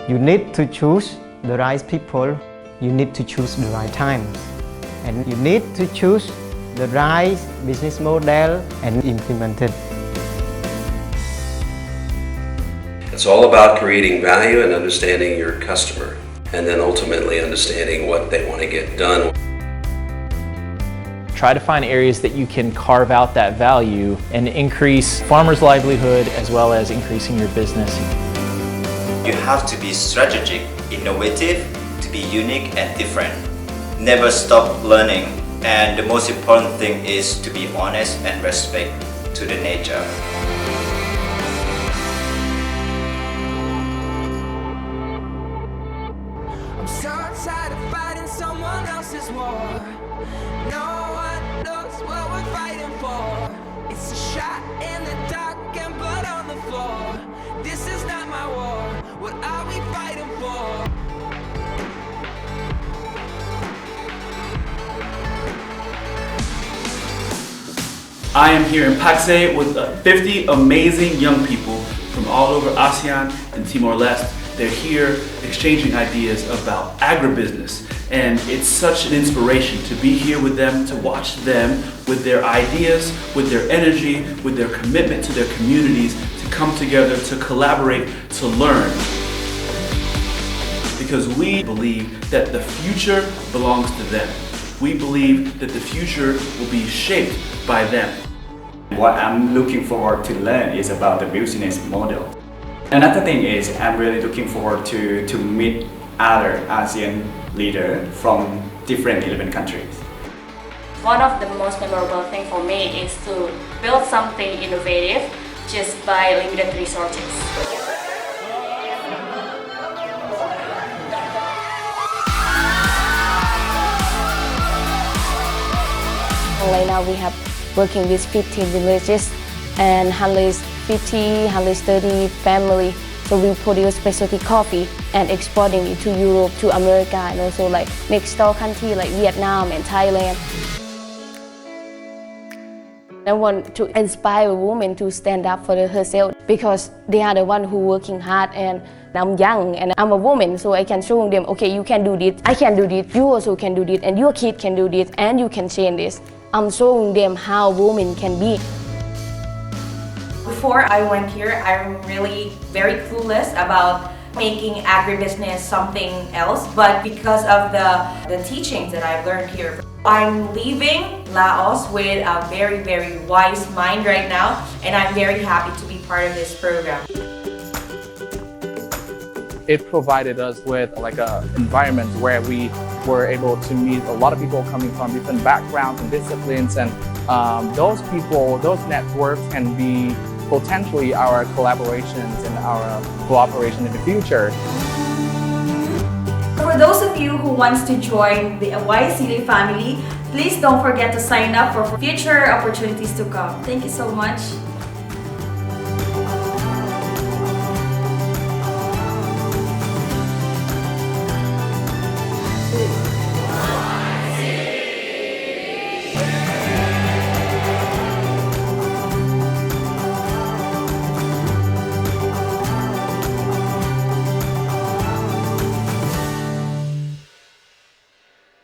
You need to choose the right people, you need to choose the right time, and you need to choose the right business model and implement it. It's all about creating value and understanding your customer, and then ultimately understanding what they want to get done. Try to find areas that you can carve out that value and increase farmers' livelihood as well as increasing your business. You have to be strategic, innovative, to be unique and different. Never stop learning, and the most important thing is to be honest and respect to the nature. I'm so tired of fighting someone else's war. No one knows what we're fighting for. It's a shot in the dark and blood on the floor. This is not my war. What are we fighting for? I am here in Paksay with 50 amazing young people from all over ASEAN and Timor-Leste. They're here exchanging ideas about agribusiness, and it's such an inspiration to be here with them, to watch them with their ideas, with their energy, with their commitment to their communities, to come together, to collaborate, to learn. Because we believe that the future belongs to them. We believe that the future will be shaped by them. What I'm looking forward to learn is about the business model. Another thing is I'm really looking forward to meet other ASEAN leaders from different 11 countries. One of the most memorable things for me is to build something innovative just by limited resources. Right now we have working with 15 villages and 150, 130 family. So we produce specialty coffee and exporting it to Europe, to America, and also like next door country like Vietnam and Thailand. I want to inspire women to stand up for herself because they are the one who working hard, and I'm young and I'm a woman, so I can show them, okay, you can do this, I can do this, you also can do this, and your kid can do this, and you can change this. I'm showing them how women can be. Before I went here, I'm really very clueless about making agribusiness something else, but because of the teachings that I've learned here, I'm leaving Laos with a very, very wise mind right now, and I'm very happy to be part of this program. It provided us with like an environment where we were able to meet a lot of people coming from different backgrounds and disciplines, and those people, those networks can be potentially our collaborations and our cooperation in the future. For those of you who wants to join the YSEALI family, please don't forget to sign up for future opportunities to come. Thank you so much.